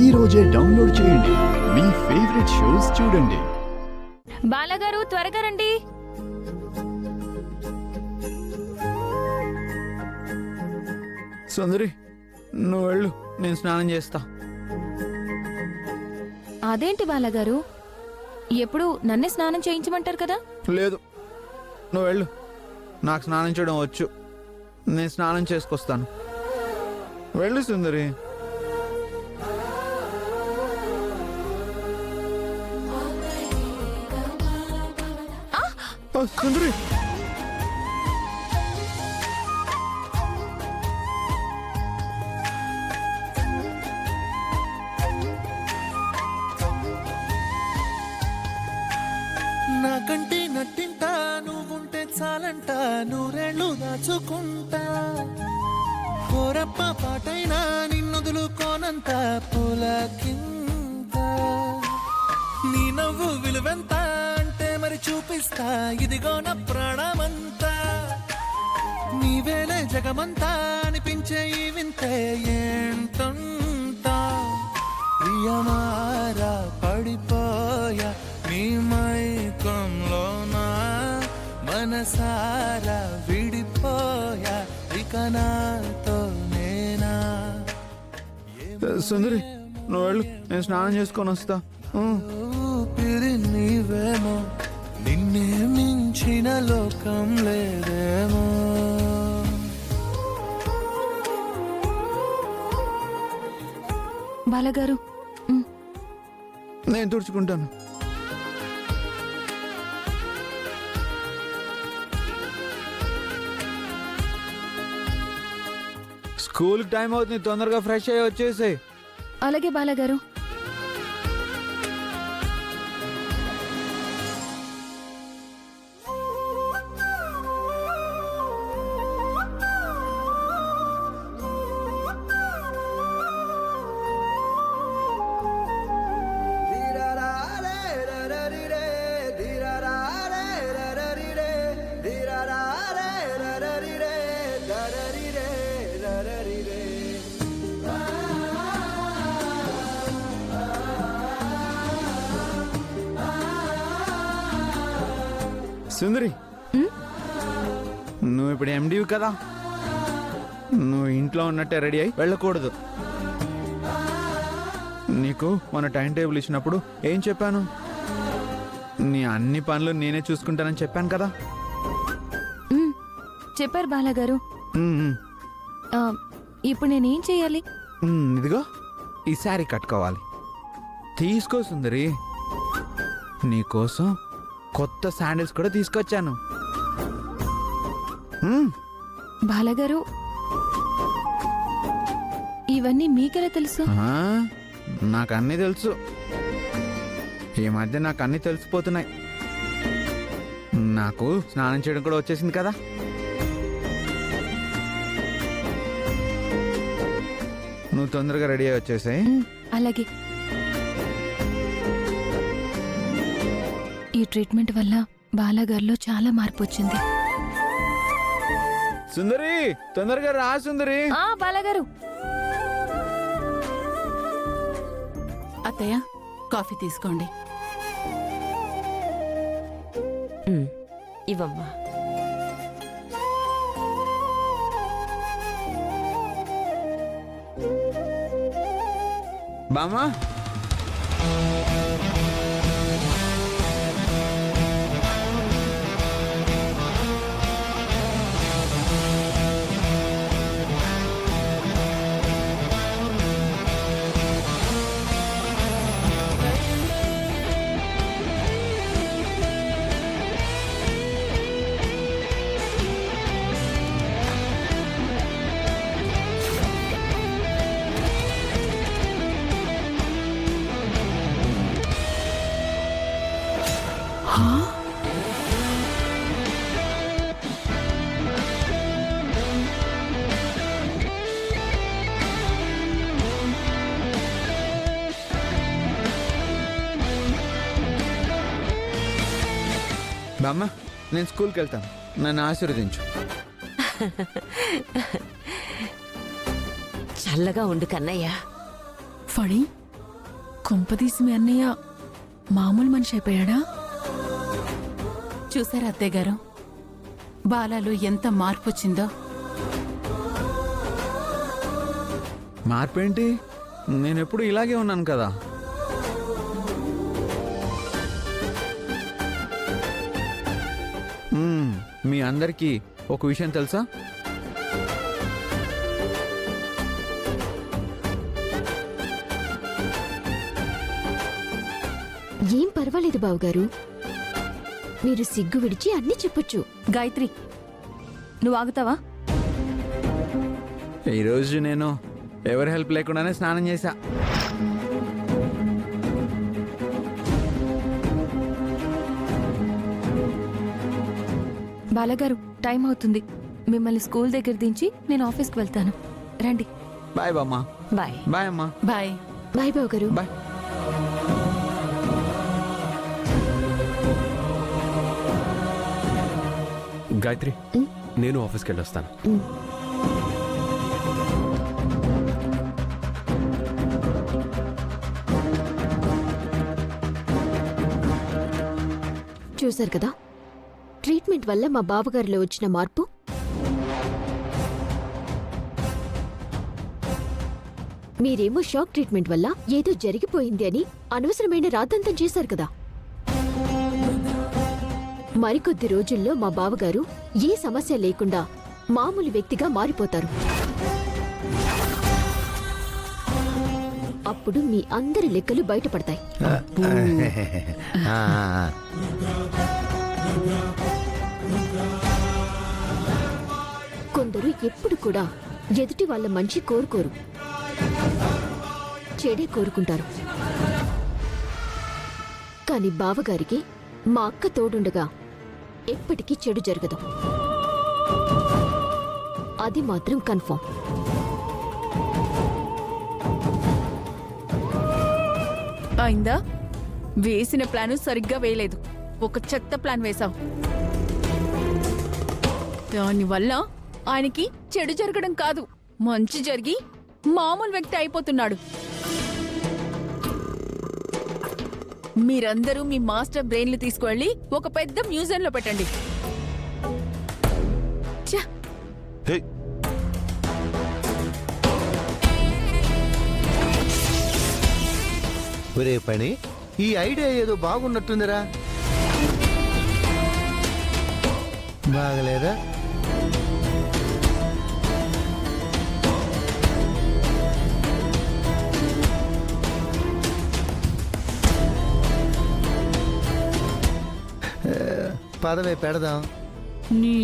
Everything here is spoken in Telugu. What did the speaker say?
ఈ రోజే డౌన్లోడ్ చేయండి. మీ ఫేవరెట్ షోస్ చూడండి. బాలగారు త్వరగా రండి. సుందరి, నువ్వు వెళ్ళు, నేను స్నానం చేస్తా. అదేంటి బాలగారు, ఎప్పుడు నన్నే స్నానం చేయించమంటారు కదా? లేదు, నువ్వు వెళ్ళు. నాకు స్నానం చేయడం వచ్చు, నేను స్నానం చేసుకొస్తాను. వెళ్ళు సుందరి. సుందరి, నాకంటే నట్టింటా నువ్వుంటే చాలంట, నూరేళ్ళు దాచుకుంటా. కోరప్ప పాటైనా నిన్నొదులుకోనంత పులకింత. నీ నవ్వు విలువెంత అంటే మరి చూపిస్తా, ఇదిగో నా ప్రాణమంతా. నీవేలే జగమంతా అనిపించే ఈ వింతే ఏంటంతా. ప్రియమారా పడిపోయా నీ మైకంలోనా, మనసారా విడిపోయా ఇక నాతో నేనా. సుందరి, నువ్వు వెళ్ళు, నేను స్నానం చేసుకొని వస్తా. ఊపిరి నీవేమో, నిన్నే మించిన లోకం లేదేమో. బాలగారు, నేను తుడుచుకుంటాను. స్కూల్కి టైం అవుతుంది, తొందరగా ఫ్రెష్ అయ్యి వచ్చేసాయి. అలాగే బాలగారు. సుందరి, నువ్వు ఇప్పుడు ఎండివి కదా, నువ్వు ఇంట్లో ఉన్నట్టే రెడీ అయి వెళ్ళకూడదు. నీకు మన టైం టేబుల్ ఇచ్చినప్పుడు ఏం చెప్పాను? నీ అన్ని పనులు నేనే చూసుకుంటానని చెప్పాను కదా. చెప్పారు బాలగారు. ఉమ్, ఉమ్. ఇప్పుడు నేనేం చెయ్యాలి? ఇదిగో ఈ శారీ కట్టుకోవాలి. తీసుకో సుందరి, నీకోసం కొత్త శాండిల్స్ కూడా తీసుకొచ్చాను. బాలగారు, ఇవన్నీ మీకెలా తెలుసు? నాకు అన్నీ తెలుసు. ఈ మధ్య నాకు అన్నీ తెలిసిపోతున్నాయి. నాకు స్నానం చేయడం కూడా వచ్చేసింది కదా. నువ్వు తొందరగా రెడీ అయ్యి వచ్చేసాయి. అలాగే. ఈ ట్రీట్మెంట్ వల్ల బాలగారిలో చాలా మార్పు వచ్చింది. సుందరి, తొందరగా రా సుందరి. బాలగారు. అత్తయ్య, కాఫీ తీసుకోండి. ఇవ్వమ్మా. బామ్మా, బామ్మ, నేను స్కూల్కి వెళ్తాను, నన్ను ఆశీర్వదించు. చల్లగా ఉండు కన్నయ్య. ఫణి, కొంపదీసి మీ అన్నయ్య మామూలు మనిషి అయిపోయాడా? చూసారా అత్తయ్య గారు, బాలాలో ఎంత మార్పు వచ్చిందో. మార్పేంటి? నేను ఎప్పుడు ఇలాగే ఉన్నాను కదా. మీ అందరికీ ఒక విషయం తెలుసా? ఏం పర్వాలేదు బావగారు, మీరు సిగ్గు విడిచి అన్నీ చెప్పొచ్చు. గాయత్రి, నువ్వు ఆగుతావా? ఈరోజు నేను ఎవరి హెల్ప్ లేకుండానే స్నానం చేశా. బాలగారు, టైం అవుతుంది. మిమ్మల్ని స్కూల్ దగ్గర దించి నేను ఆఫీస్కి వెళ్తాను. రండి. బాయ్ బామ్మ. బాయ్. బాయ్ అమ్మా. బాయ్. బాయ్ బావగారు. బాయ్. గాయత్రి, నేను ఆఫీస్కి వెళ్ళొస్తాను. చూశారు కదా, ట్రీట్మెంట్ వల్ల మా బావగారిలో వచ్చిన మార్పు. మీరేమో షాక్ ట్రీట్మెంట్ వల్ల ఏదో జరిగిపోయింది అని అనవసరమైన రాద్ధాంతం చేశారు కదా. మరికొద్ది రోజుల్లో మా బావగారు ఏ సమస్య లేకుండా మామూలు వ్యక్తిగా మారిపోతారు. అప్పుడు మీ అందరి లెక్కలు బయటపడతాయి. కొందరు ఎప్పుడు కూడా ఎదుటి వాళ్ళ మంచి కోరుకోరు, చెడే కోరుకుంటారు. కాని బావగారికి మా అక్క తోడుండగా ఎప్పటికీ చెడు జరగదు, అది మాత్రం కన్ఫర్మ్. అయిందా? వేసిన ప్లాను సరిగ్గా వేయలేదు, ఒక చెత్త ప్లాన్ వేశావు. దానివల్ల ఆయనకి చెడు జరగడం కాదు, మంచి జరిగి మామూలు వ్యక్తి అయిపోతున్నాడు. మీరందరూ మీ మాస్టర్ బ్రెయిన్లు తీసుకువెళ్ళి ఒక పెద్ద మ్యూజియంలో పెట్టండి. ఛ! ఒరే పని, ఈ ఐడియా ఏదో బాగున్నట్టుందిరా. బాగలేదా? పదవే పెడదాం. నీ